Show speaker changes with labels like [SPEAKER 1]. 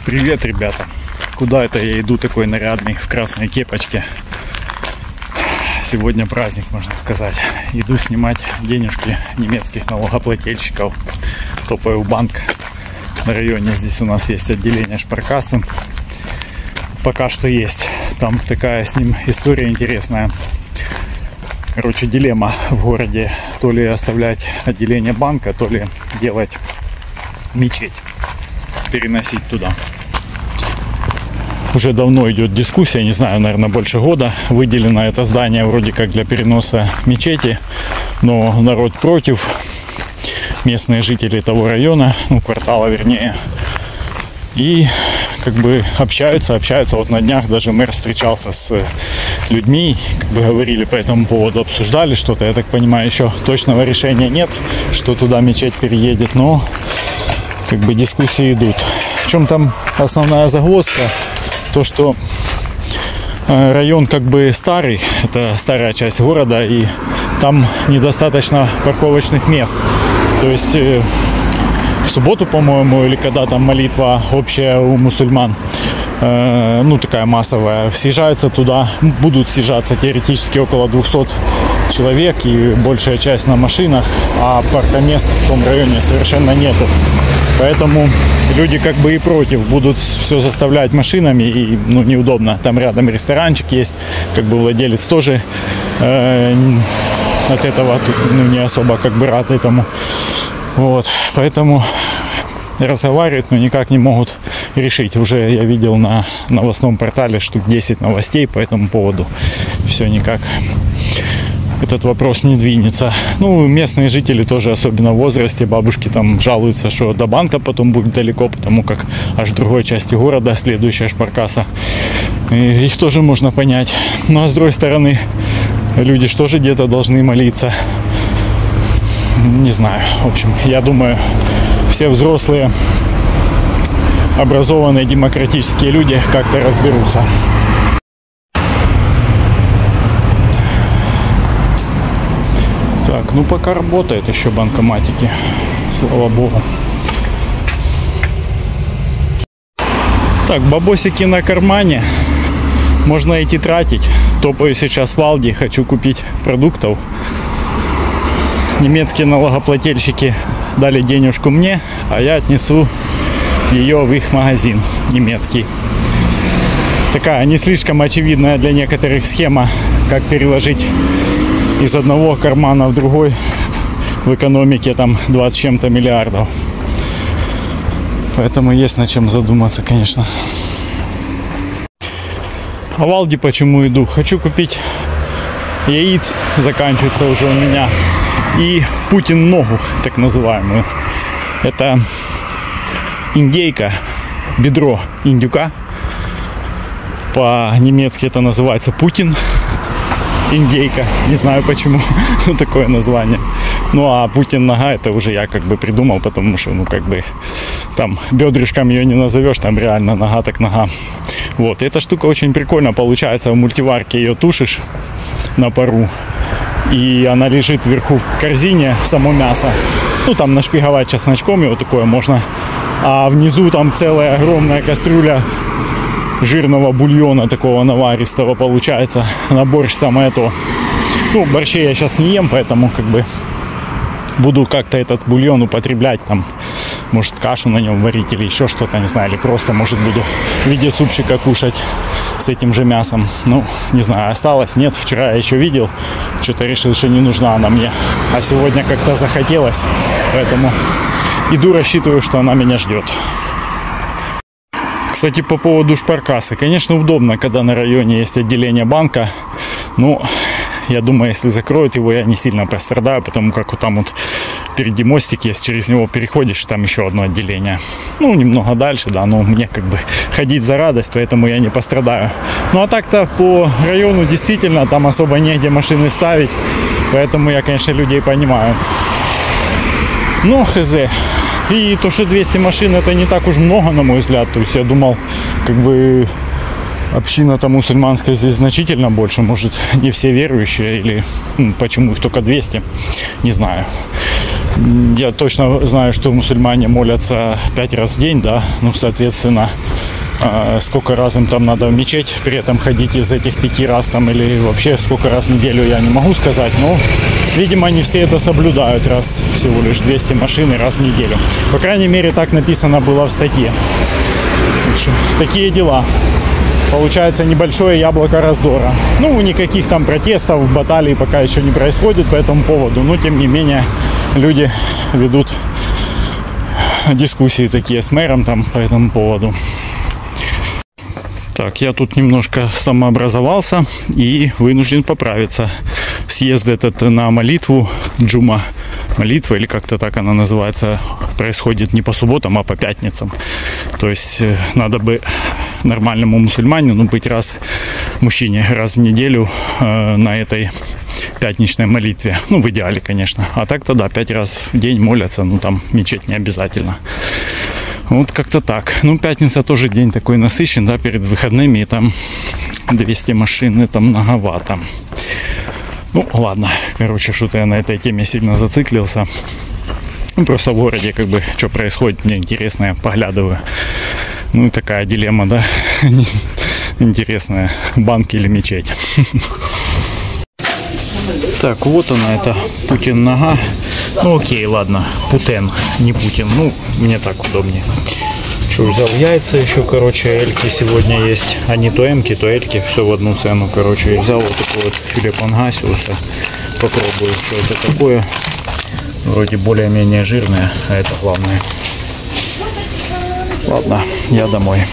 [SPEAKER 1] Привет, ребята! Куда это я иду такой нарядный, в красной кепочке? Сегодня праздник, можно сказать. Иду снимать денежки немецких налогоплательщиков. Топаю в банк. На районе здесь у нас есть отделение шпаркассы. Пока что есть. Там такая с ним история интересная. Короче, дилемма в городе. То ли оставлять отделение банка, то ли делать мечеть. Переносить туда. Уже давно идет дискуссия, не знаю, наверное, больше года. Выделено это здание вроде как для переноса мечети, но народ против. Местные жители того района, ну, квартала вернее. И как бы общаются. Вот на днях даже мэр встречался с людьми, как бы говорили по этому поводу, обсуждали что-то. Я так понимаю, еще точного решения нет, что туда мечеть переедет, но как бы дискуссии идут. В чем там основная загвоздка? То, что район как бы старый, это старая часть города, и там недостаточно парковочных мест. То есть в субботу, по-моему, или когда там молитва общая у мусульман, ну такая массовая, съезжаются туда, будут съезжаться теоретически около 200 человек, и большая часть на машинах, а паркомест в том районе совершенно нету. Поэтому люди как бы и против, будут все заставлять машинами, и ну, неудобно. Там рядом ресторанчик есть, как бы владелец тоже от этого ну, не особо как бы рад этому. Вот, поэтому разговаривают, но никак не могут решить. Уже я видел на новостном портале штук 10 новостей по этому поводу. Все никак этот вопрос не двинется. Ну, местные жители тоже, особенно в возрасте, бабушки там жалуются, что до банка потом будет далеко, потому как аж в другой части города следующая шпаркасса. И их тоже можно понять. Ну, а с другой стороны, люди что же где-то должны молиться? Не знаю. В общем, я думаю, все взрослые, образованные, демократические люди как-то разберутся. Так, ну пока работает еще банкоматики, слава богу. Так, бабосики на кармане, можно идти тратить. Топаю сейчас в Алди, хочу купить продуктов. Немецкие налогоплательщики дали денежку мне, а я отнесу ее в их магазин немецкий. Такая не слишком очевидная для некоторых схема, как переложить из одного кармана в другой в экономике там 20 с чем-то миллиардов. Поэтому есть над чем задуматься, конечно. А в Алди почему иду? Хочу купить яиц, заканчивается уже у меня. И Путин ногу, так называемую. Это индейка, бедро индюка. По-немецки это называется Путин. Индейка. Не знаю почему, но такое название. Ну а Путин нога, это уже я как бы придумал, потому что, ну как бы, там бедрышком ее не назовешь, там реально нога так нога. Вот, эта штука очень прикольно получается. В мультиварке ее тушишь на пару, и она лежит вверху в корзине, само мясо. Ну там нашпиговать чесночком его такое можно. А внизу там целая огромная кастрюля жирного бульона такого наваристого получается. На борщ самое то. Ну, борщей я сейчас не ем, поэтому как бы буду как-то этот бульон употреблять. Там, может, кашу на нем варить или еще что-то, не знаю. Или просто, может, буду в виде супчика кушать с этим же мясом. Ну, не знаю, осталось, нет. Вчера я еще видел. Что-то решил, что не нужна она мне. А сегодня как-то захотелось. Поэтому иду, рассчитываю, что она меня ждет. Кстати, по поводу шпаркассы. Конечно, удобно, когда на районе есть отделение банка. Ну, я думаю, если закроют его, я не сильно пострадаю, потому как вот там вот впереди мостик есть, через него переходишь, там еще одно отделение. Ну, немного дальше, да, но мне как бы ходить за радость, поэтому я не пострадаю. Ну, а так-то по району действительно там особо негде машины ставить, поэтому я, конечно, людей понимаю. Ну, хз. И то, что 200 машин, это не так уж много, на мой взгляд. То есть я думал, как бы община-то мусульманская здесь значительно больше. Может, не все верующие, или почему их только 200, не знаю. Я точно знаю, что мусульмане молятся 5 раз в день, да, ну, соответственно, сколько раз им там надо в мечеть при этом ходить из этих 5 раз там или вообще сколько раз в неделю, я не могу сказать, но, видимо, не все это соблюдают, раз всего лишь 200 машин и раз в неделю. По крайней мере, так написано было в статье. Такие дела. Получается небольшое яблоко раздора. Ну, никаких там протестов, баталий пока еще не происходит по этому поводу, но, тем не менее, люди ведут дискуссии такие с мэром там по этому поводу. Так, я тут немножко самообразовался и вынужден поправиться. Съезд этот на молитву, джума молитва, или как-то так она называется, происходит не по субботам, а по пятницам. То есть надо бы нормальному мусульманину быть мужчине раз в неделю на этой пятничной молитве. Ну, в идеале, конечно. А так-то да, 5 раз в день молятся, ну там мечеть не обязательно. Вот как-то так. Ну, пятница тоже день такой насыщен, да, перед выходными, и там 200 машин, это многовато. Ну, ладно, короче, что-то я на этой теме сильно зациклился. Ну, просто в городе, как бы, что происходит, мне интересно, я поглядываю. Ну, такая дилемма, да, интересная, банк или мечеть. Так, вот она, это Путин нога. Ну окей, ладно, Путен, не Путин. Ну, мне так удобнее. Что, взял яйца еще, короче, эльки сегодня есть. А не то эмки, то эльки, все в одну цену, короче. И взял вот такой вот филе пангасиуса. Попробую, что это такое. Вроде более-менее жирное, а это главное. Ладно, я домой.